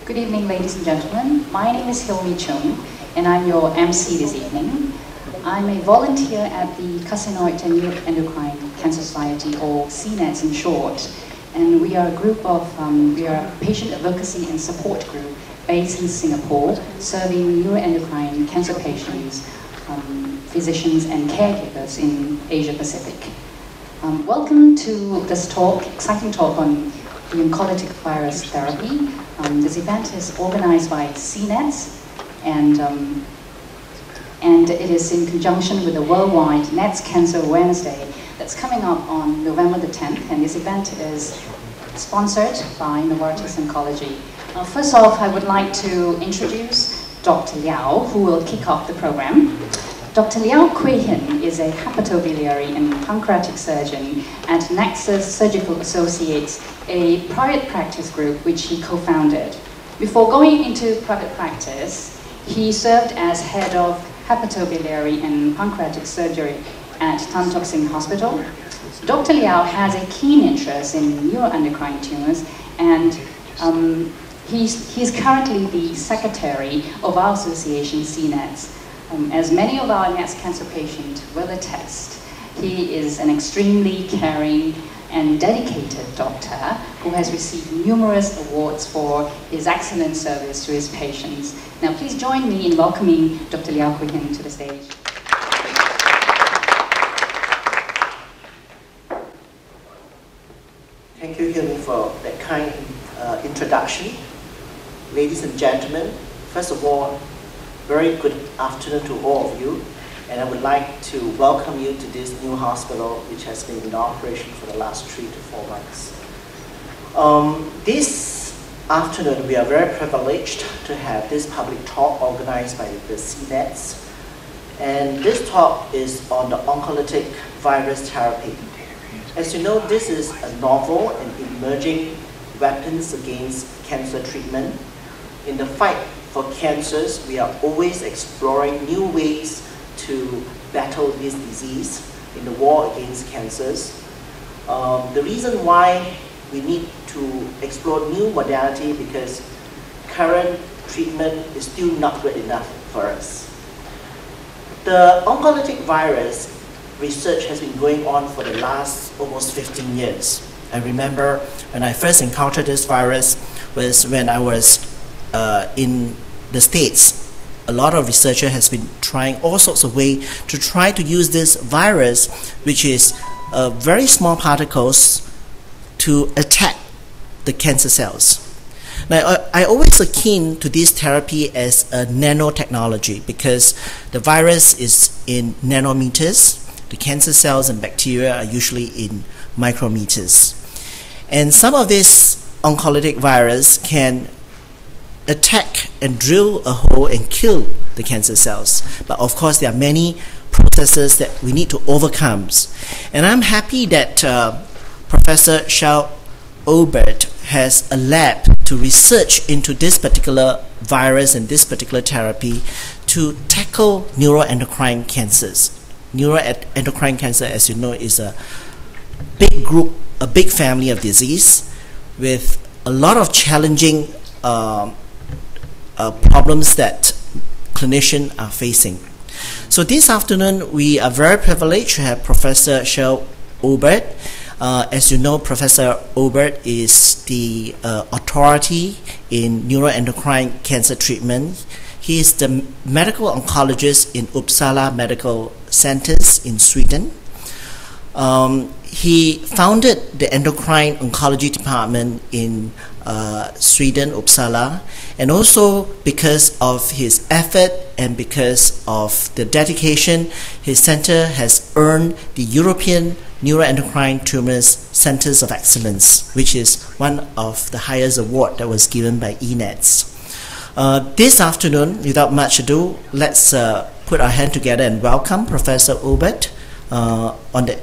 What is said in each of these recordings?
Good evening, ladies and gentlemen. My name is Hilmi Chung, and I'm your MC this evening. I'm a volunteer at the Carcinoid and Neuroendocrine Cancer Society, or CNETS in short. And we are a group of, we are a patient advocacy and support group based in Singapore, serving neuroendocrine cancer patients, physicians and caregivers in Asia Pacific. Welcome to this talk, exciting talk on the Oncolytic virus therapy. This event is organized by CNETS, and it is in conjunction with the worldwide NETS Cancer Awareness Day that's coming up on November the 10th, and this event is sponsored by Novartis Oncology. First off, I would like to introduce Dr. Liao, who will kick off the program. Dr. Liao Kui-hin is a hepatobiliary and pancreatic surgeon at Nexus Surgical Associates, a private practice group which he co-founded. Before going into private practice, he served as head of hepatobiliary and pancreatic surgery at Tan Tock Seng Hospital. Dr. Liao has a keen interest in neuroendocrine tumors, and he's currently the secretary of our association, CNETS. As many of our NETS cancer patients will attest, he is an extremely caring and dedicated doctor who has received numerous awards for his excellent service to his patients. Now please join me in welcoming Dr. Liao Kui-hin to the stage. Thank you, Hilmi, for that kind introduction. Ladies and gentlemen, first of all, very good afternoon to all of you, and I would like to welcome you to this new hospital which has been in operation for the last 3 to 4 months. This afternoon we are very privileged to have this public talk organized by the CNETS, and this talk is on the oncolytic virus therapy. As you know, this is a novel and emerging weapons against cancer treatment. In the fight for cancers, we are always exploring new ways to battle this disease in the war against cancers. The reason why we need to explore new modality because current treatment is still not good enough for us. The oncolytic virus research has been going on for the last almost 15 years. I remember when I first encountered this virus was when I was in the States. A lot of researchers has been trying all sorts of ways to try to use this virus, which is very small particles, to attack the cancer cells. Now, I always akin to this therapy as a nanotechnology because the virus is in nanometers. The cancer cells and bacteria are usually in micrometers. And some of this oncolytic virus can attack and drill a hole and kill the cancer cells. But of course, there are many processes that we need to overcome. And I'm happy that Professor Kjell Oberg has a lab to research into this particular virus and this particular therapy to tackle neuroendocrine cancers. Neuroendocrine cancer, as you know, is a big group, a big family of disease with a lot of challenging problems that clinicians are facing. So this afternoon, we are very privileged to have Professor Kjell Oberg. As you know, Professor Oberg is the authority in neuroendocrine cancer treatment. He is the medical oncologist in Uppsala Medical Centers in Sweden. He founded the endocrine oncology department in Sweden, Uppsala, and also because of his effort and because of the dedication, his center has earned the European Neuroendocrine Tumors Centers of Excellence, which is one of the highest awards that was given by ENETS. This afternoon, without much ado, let's put our hand together and welcome Professor Oberg on the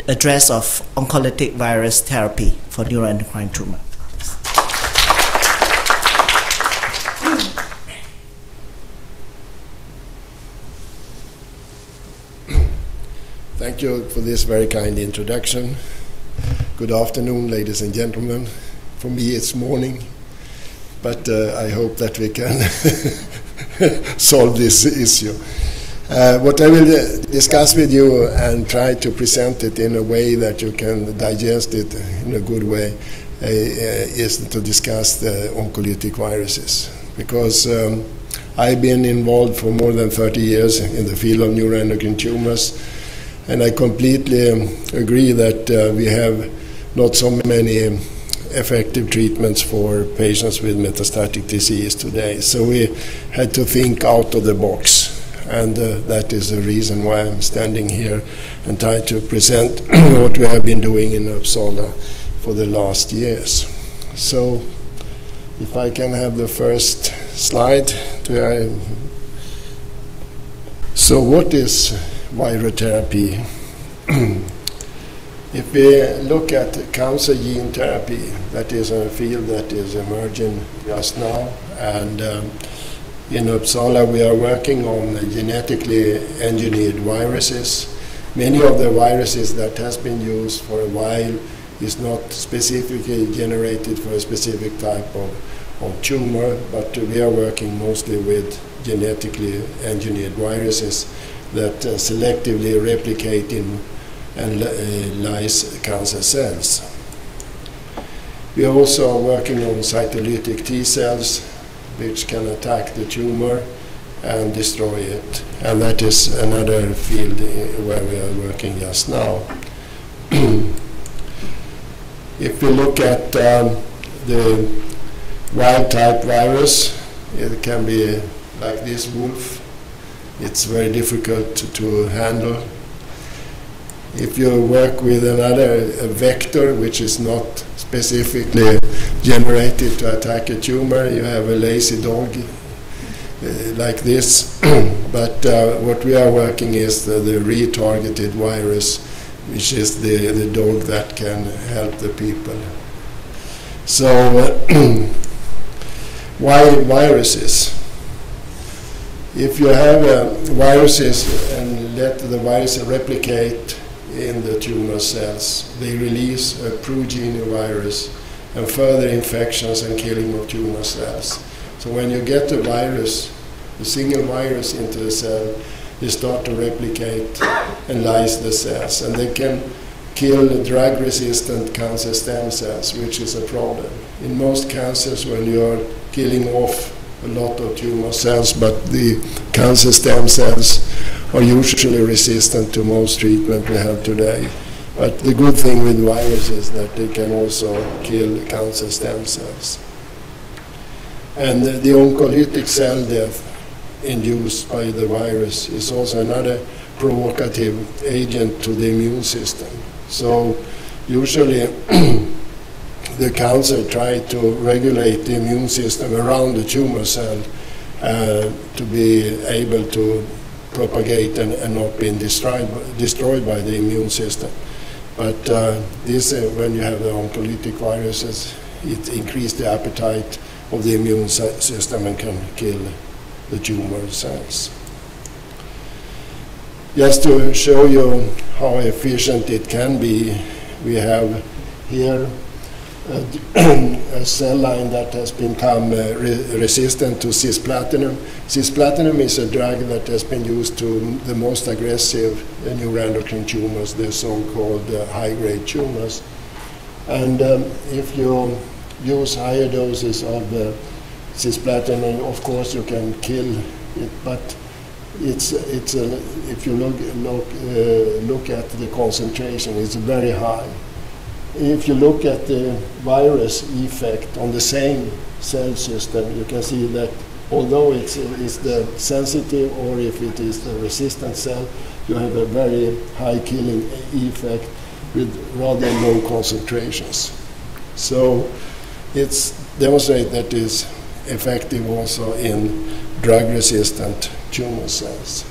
address of oncolytic virus therapy for neuroendocrine tumor. Thank you for this very kind introduction. Good afternoon, ladies and gentlemen. For me, it's morning. but I hope that we can solve this issue. What I will discuss with you and try to present it in a way that you can digest it in a good way is to discuss the oncolytic viruses. Because I've been involved for more than 30 years in the field of neuroendocrine tumors, and I completely agree that we have not so many effective treatments for patients with metastatic disease today. So we had to think out of the box. And that is the reason why I'm standing here and trying to present what we have been doing in Uppsala for the last years. So, if I can have the first slide. So, what is virotherapy? If we look at cancer gene therapy, that is a field that is emerging just now, and in Uppsala, we are working on genetically engineered viruses. Many of the viruses that has been used for a while is not specifically generated for a specific type of tumor, but we are working mostly with genetically engineered viruses that selectively replicate in and lyse cancer cells. We are also working on cytolytic T cells, which can attack the tumor and destroy it. And that is another field where we are working just now. If we look at the wild-type virus, it can be like this wolf. It's very difficult to handle. If you work with another vector, which is not specifically generated to attack a tumor, you have a lazy dog like this. But what we are working is the retargeted virus, which is the dog that can help the people. So why viruses? If you have viruses and let the virus replicate in the tumor cells, they release a progenovirus and further infections and killing of tumor cells. So when you get a virus, a single virus into the cell, they start to replicate and lyse the cells, and they can kill drug-resistant cancer stem cells, which is a problem. In most cancers, when you are killing off a lot of tumor cells, but the cancer stem cells are usually resistant to most treatment we have today. But the good thing with viruses is that they can also kill cancer stem cells. And the oncolytic cell death induced by the virus is also another provocative agent to the immune system. So usually the cancer tries to regulate the immune system around the tumor cell to be able to propagate and not being destroyed by the immune system. But this, when you have the oncolytic viruses, it increases the appetite of the immune system and can kill the tumor cells. Just to show you how efficient it can be, we have here a cell line that has become resistant to cisplatinum. Cisplatinum is a drug that has been used to the most aggressive neuroendocrine tumors, the so-called high-grade tumors. And if you use higher doses of cisplatinum, of course you can kill it, but if you look at the concentration, it's very high. If you look at the virus effect on the same cell system, you can see that although it's the sensitive or if it is the resistant cell, you have a very high killing effect with rather low concentrations. So it's demonstrated that it's effective also in drug-resistant tumor cells.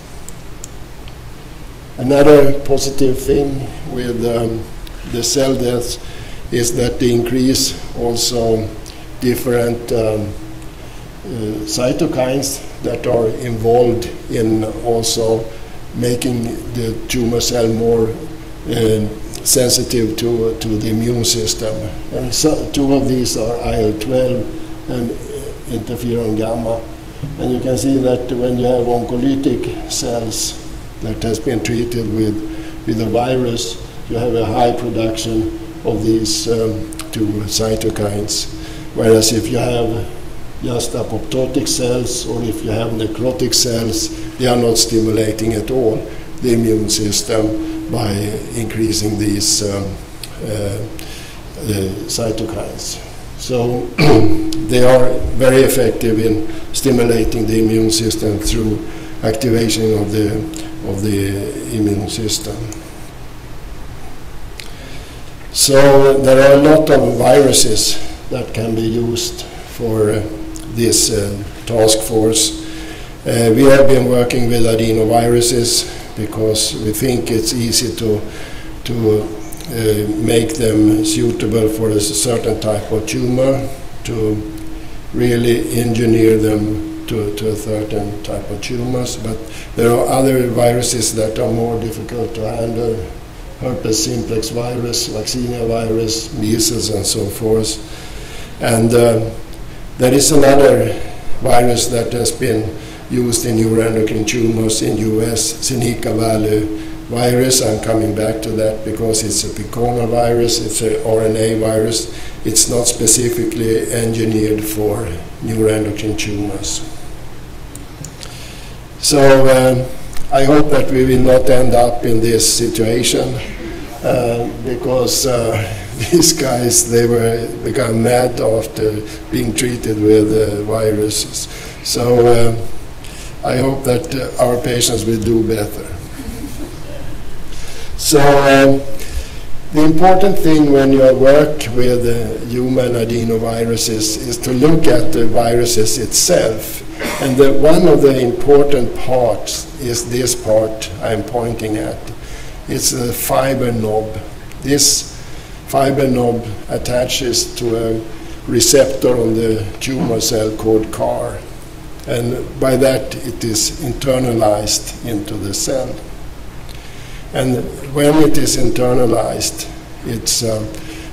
Another positive thing with the cell deaths is that they increase also different cytokines that are involved in also making the tumor cell more sensitive to the immune system. And so two of these are IL-12 and interferon gamma. And you can see that when you have oncolytic cells that has been treated with a virus, you have a high production of these two cytokines. Whereas if you have just apoptotic cells, or if you have necrotic cells, they are not stimulating at all the immune system by increasing these cytokines. So they are very effective in stimulating the immune system through activation of the immune system. So there are a lot of viruses that can be used for this task force. We have been working with adenoviruses because we think it's easy to make them suitable for a certain type of tumor, to really engineer them to a certain type of tumors. But there are other viruses that are more difficult to handle: herpes simplex virus, vaccinia virus, measles, and so forth. And there is another virus that has been used in neuroendocrine tumors in US, Seneca Valley virus. I'm coming back to that because it's a picornal virus, it's an RNA virus. It's not specifically engineered for neuroendocrine tumors. So I hope that we will not end up in this situation because these guys, they become mad after being treated with viruses. So I hope that our patients will do better. So the important thing when you work with human adenoviruses is to look at the viruses itself. And one of the important parts is this part I'm pointing at. It's a fiber knob. This fiber knob attaches to a receptor on the tumor cell called CAR. And by that it is internalized into the cell. And when it is internalized, it's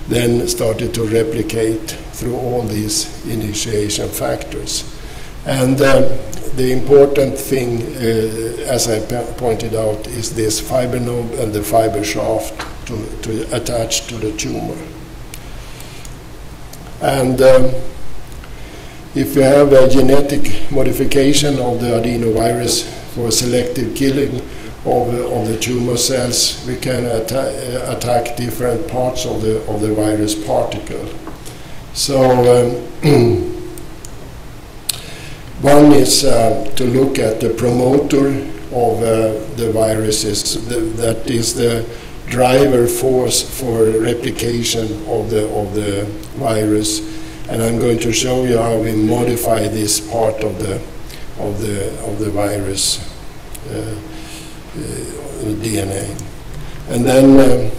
then started to replicate through all these initiation factors. And the important thing, as I pointed out, is this fiber knob and the fiber shaft to attach to the tumor. And if you have a genetic modification of the adenovirus for selective killing of the tumor cells, we can attack different parts of the virus particle. So one is to look at the promoter of the viruses, that is the driver force for replication of the virus. And I'm going to show you how we modify this part of the virus DNA. And then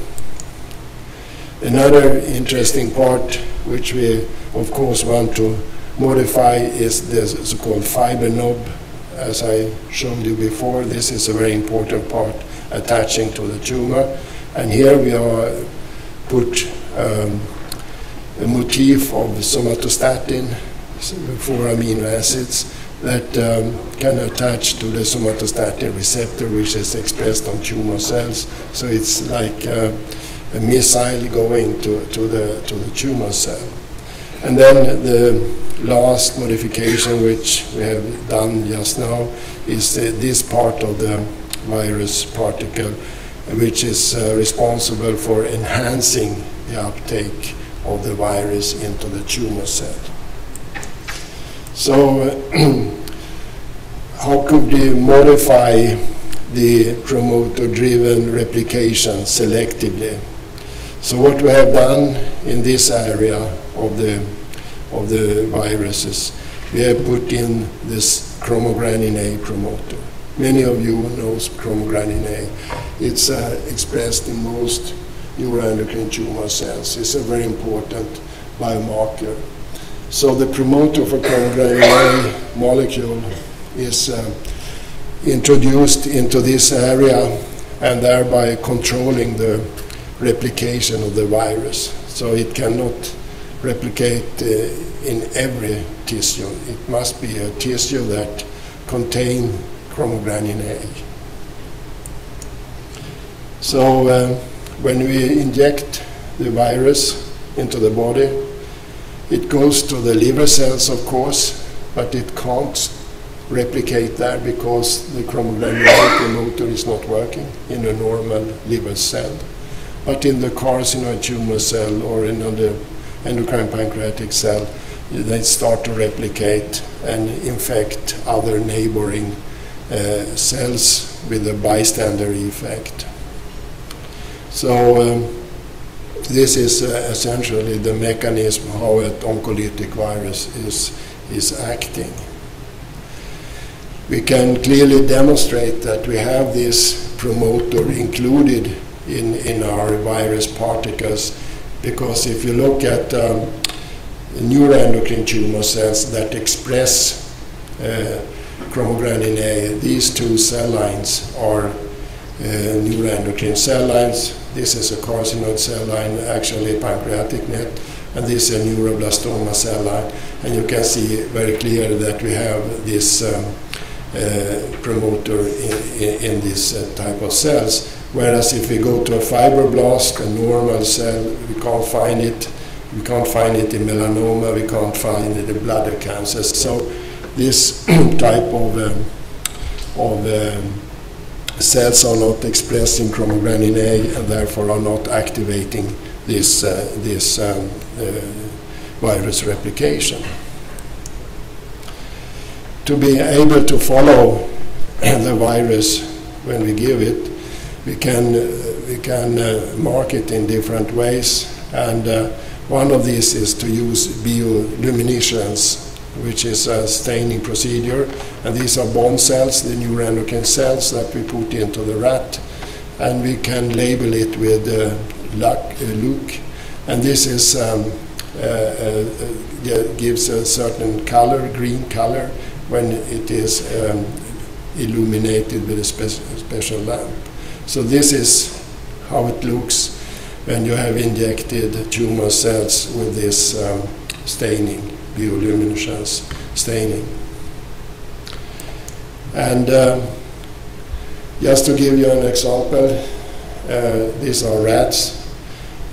another interesting part, which we of course want to modify, is the so-called fiber knob. As I showed you before, this is a very important part attaching to the tumor. And here we are put a motif of somatostatin, 4 amino acids, that can attach to the somatostatin receptor, which is expressed on tumor cells. So it's like a missile going to the tumor cell. And then the last modification, which we have done just now, is this part of the virus particle, which is responsible for enhancing the uptake of the virus into the tumor cell. So how could we modify the promoter-driven replication selectively? So what we have done in this area of the viruses, we have put in this chromogranin A promoter. Many of you know chromogranin A. It's expressed in most neuroendocrine tumor cells. It's a very important biomarker. So the promoter for chromogranin A molecule is introduced into this area and thereby controlling the replication of the virus. So it cannot replicate in every tissue. It must be a tissue that contains chromogranin A. So when we inject the virus into the body, it goes to the liver cells, of course, but it can't replicate there because the chromogranin A promoter is not working in a normal liver cell. But in the carcinoid tumor cell or in the endocrine pancreatic cell, they start to replicate and infect other neighboring cells with a bystander effect. So this is essentially the mechanism how an oncolytic virus is acting. We can clearly demonstrate that we have this promoter included in our virus particles, because if you look at neuroendocrine tumor cells that express chromogranin A, these two cell lines are neuroendocrine cell lines. This is a carcinoid cell line, actually a pancreatic net, and this is a neuroblastoma cell line. And you can see very clearly that we have this promoter in this type of cells. Whereas if we go to a fibroblast, a normal cell, we can't find it. We can't find it in melanoma. We can't find it in bladder cancers. So this type of cells are not expressing chromogranin A and therefore are not activating this virus replication. To be able to follow the virus when we give it, we can mark it in different ways, and one of these is to use bioluminescence, which is a staining procedure, and these are bone cells, the neuroendocrine cells that we put into the rat, and we can label it with LUC, and this is gives a certain color, green color, when it is illuminated with a special lamp. So this is how it looks when you have injected tumor cells with this staining, bioluminescence staining. And just to give you an example, these are rats,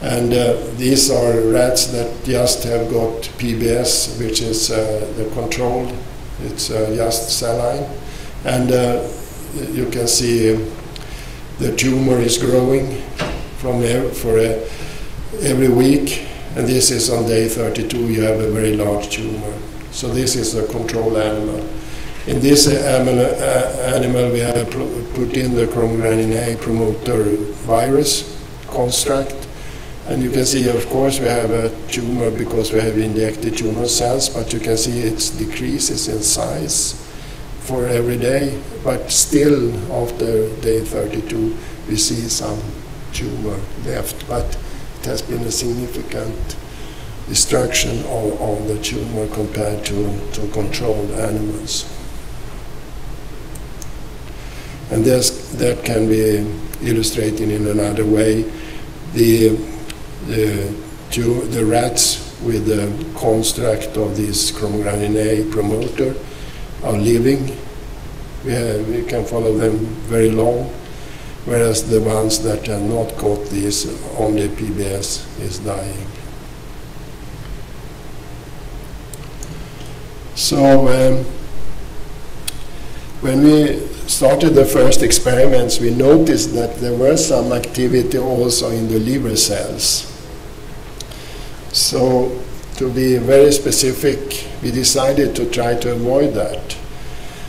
and these are rats that just have got PBS, which is the control. It's just cell line, and you can see the tumor is growing from every week, and this is on day 32. You have a very large tumor. So this is a control animal. In this animal, we have put in the chromogranin A promoter virus construct, and you can see, of course, we have a tumor because we have injected tumor cells, but you can see it decreases in size for every day, but still after day 32 we see some tumor left, but it has been a significant destruction of the tumor compared to controlled animals. And that can be illustrated in another way. The rats with the construct of this chromogranin A promoter are living. We can follow them very long, whereas the ones that have not got this, only PBS, is dying. So when we started the first experiments, we noticed that there was some activity also in the liver cells. So to be very specific, we decided to try to avoid that.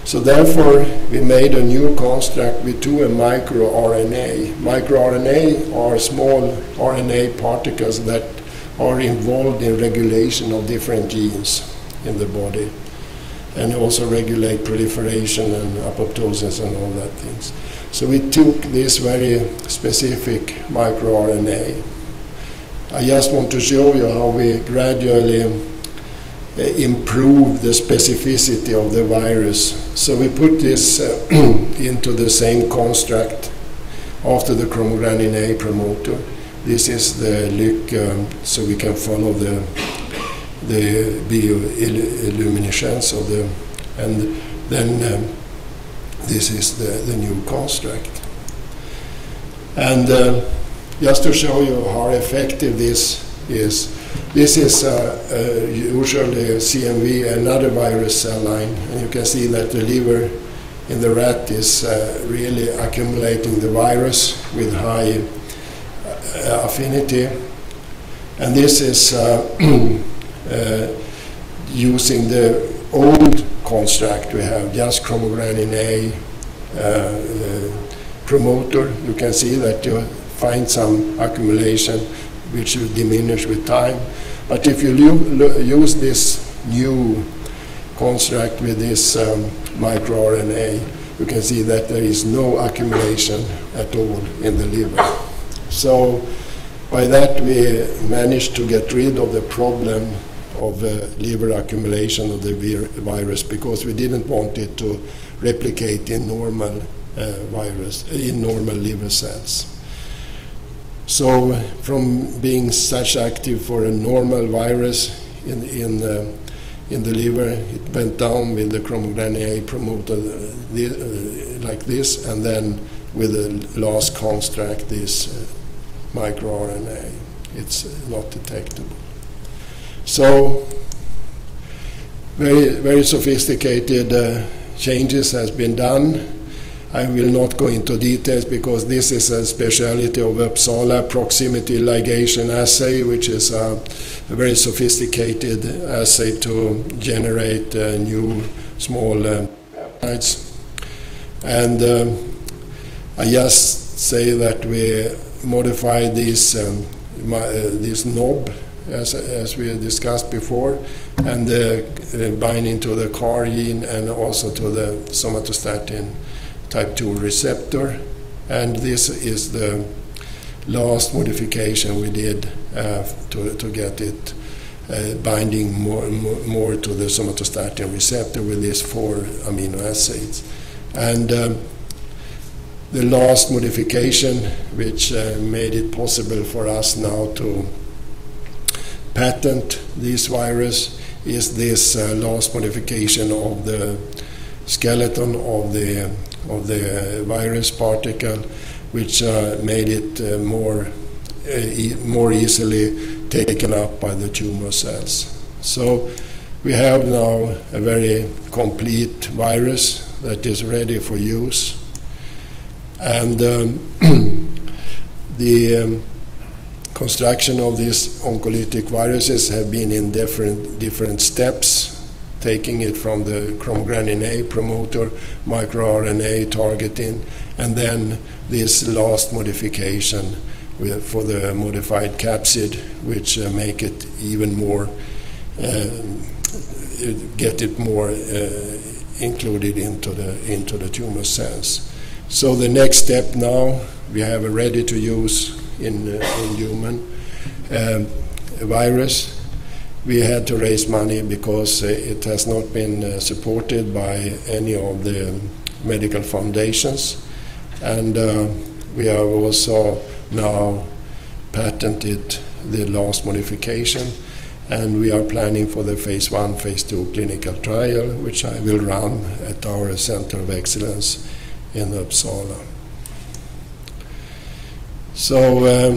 So therefore, we made a new construct with two microRNA. MicroRNA are small RNA particles that are involved in regulation of different genes in the body, and also regulate proliferation and apoptosis and all that things. So we took this very specific microRNA. I just want to show you how we gradually improve the specificity of the virus. So we put this into the same construct after the chromogranin A promoter. This is the LUC, so we can follow the the bioilluminescence of the, and then this is the new construct. And just to show you how effective this is usually a CMV, another virus cell line, and you can see that the liver in the rat is really accumulating the virus with high affinity. And this is using the old construct we have, just chromogranin A promoter. You can see that you find some accumulation which will diminish with time. But if you use this new construct with this microRNA, you can see that there is no accumulation at all in the liver. So by that we managed to get rid of the problem of liver accumulation of the virus, because we didn't want it to replicate in normal normal liver cells. So from being such active for a normal virus in the liver, it went down with the chromogranin A promoter like this, and then with the last construct, this microRNA, it's not detectable. So very, very sophisticated changes has been done. I will not go into details because this is a specialty of Uppsala, proximity ligation assay, which is a very sophisticated assay to generate new small peptides. And I just say that we modified this knob, as we discussed before, and binding to the CAR gene and also to the somatostatin type 2 receptor. And this is the last modification we did to get it binding more to the somatostatin receptor with these 4 amino acids. And the last modification, which made it possible for us now to patent this virus, is this last modification of the skeleton of the virus particle, which made it more easily taken up by the tumor cells. So we have now a very complete virus that is ready for use. And the construction of these oncolytic viruses have been in different steps, taking it from the chromogranin A promoter, microRNA targeting, and then this last modification for the modified capsid, which make it even more, get it more included into the tumor cells. So the next step now, we have a ready-to-use in human virus. We had to raise money because it has not been supported by any of the medical foundations. And we have also now patented the last modification, and we are planning for the phase 1, phase 2 clinical trial, which I will run at our Center of Excellence in Uppsala. So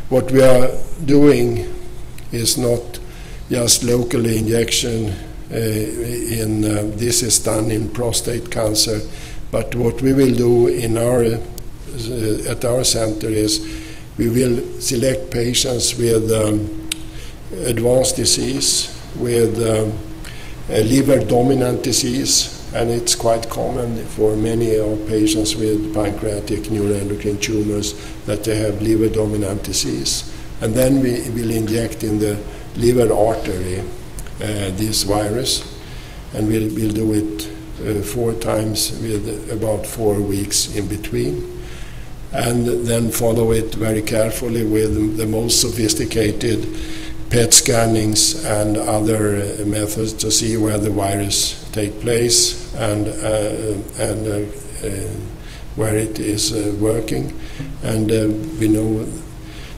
what we are doing is not just local injection this is done in prostate cancer, but what we will do in at our center is we will select patients with advanced disease, with liver dominant disease, and it's quite common for many of patients with pancreatic neuroendocrine tumors that they have liver dominant disease. And then we will inject in the liver artery this virus, and we'll do it 4 times with about 4 weeks in between. And then follow it very carefully with the most sophisticated PET scannings and other methods to see where the virus take place and where it is working. And we know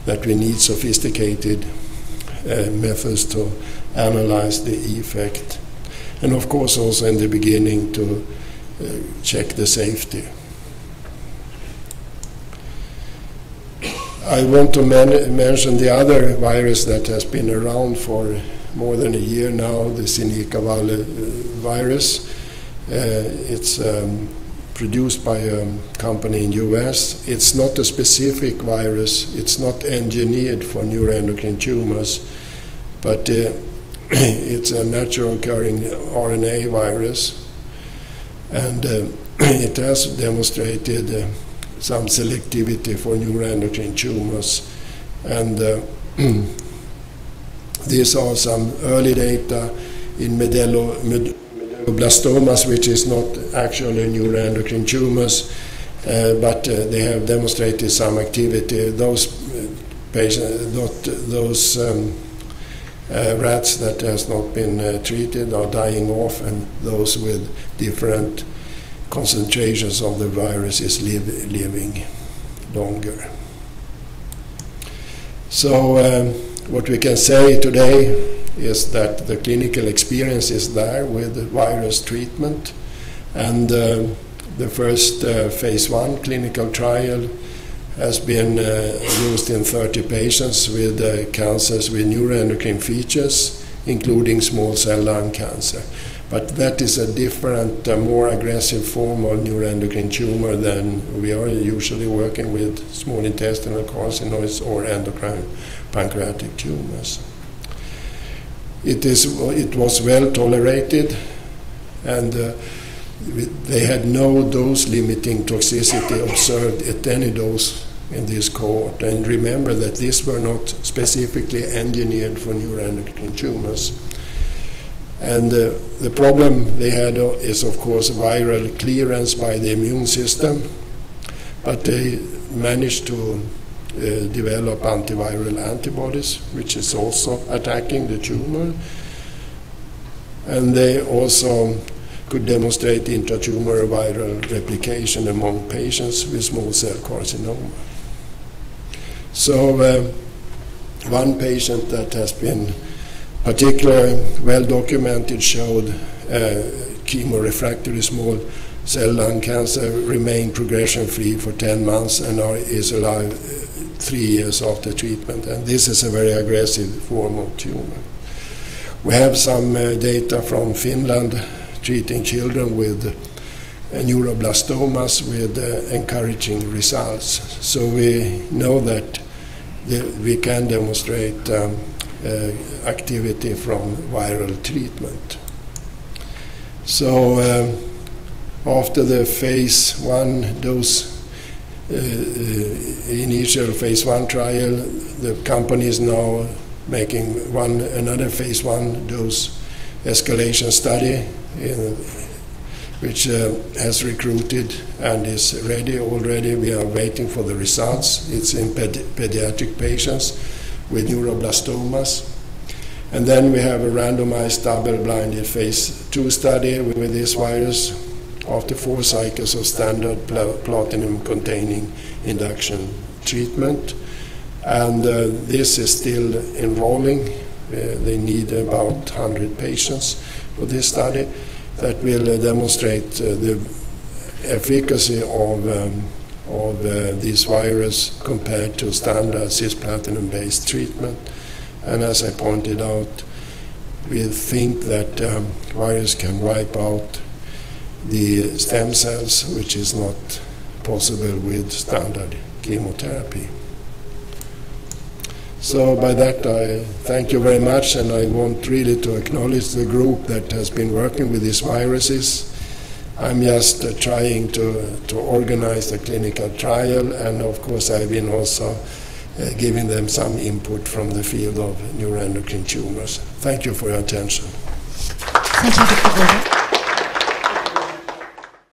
that we need sophisticated methods to analyze the effect. And of course also in the beginning to check the safety. I want to mention the other virus that has been around for more than a year now, the Zika virus. It's produced by a company in US. It's not a specific virus. It's not engineered for neuroendocrine tumors, but it's a natural occurring RNA virus. And it has demonstrated some selectivity for neuroendocrine tumors. And these are some early data in medulloblastomas, which is not actually neuroendocrine tumors, but they have demonstrated some activity. Those patients, those rats that has not been treated are dying off, and those with different concentrations of the virus is living longer. So what we can say today is that the clinical experience is there with the virus treatment, and the first phase 1 clinical trial has been used in 30 patients with cancers with neuroendocrine features, including small cell lung cancer. But that is a different, more aggressive form of neuroendocrine tumor than we are usually working with small intestinal carcinoids or endocrine pancreatic tumors. It was well tolerated, and they had no dose-limiting toxicity observed at any dose in this cohort. And remember that these were not specifically engineered for neuroendocrine tumors. And the problem they had is, of course, viral clearance by the immune system, but they managed to develop antiviral antibodies, which is also attacking the tumor. And they also could demonstrate intratumor viral replication among patients with small cell carcinoma. So one patient that has been particularly well documented showed chemorefractory small cell lung cancer remained progression-free for 10 months and is alive 3 years after treatment. And this is a very aggressive form of tumor. We have some data from Finland treating children with neuroblastomas with encouraging results. So we know that we can demonstrate activity from viral treatment. So after the phase 1 dose, initial phase 1 trial, the company is now making another phase 1 dose escalation study, which has recruited and is ready already. We are waiting for the results. It's in pediatric patients with neuroblastomas. And then we have a randomized double-blinded phase 2 study with this virus after 4 cycles of standard platinum-containing induction treatment. And this is still enrolling. They need about 100 patients for this study that will demonstrate the efficacy of this virus compared to standard cisplatin-based treatment. And as I pointed out, we think that virus can wipe out the stem cells, which is not possible with standard chemotherapy. So by that, I thank you very much, and I want really to acknowledge the group that has been working with these viruses. I'm just trying to organize the clinical trial, and of course I've been also giving them some input from the field of neuroendocrine tumors. Thank you for your attention. Thank you, Dr. Oberg.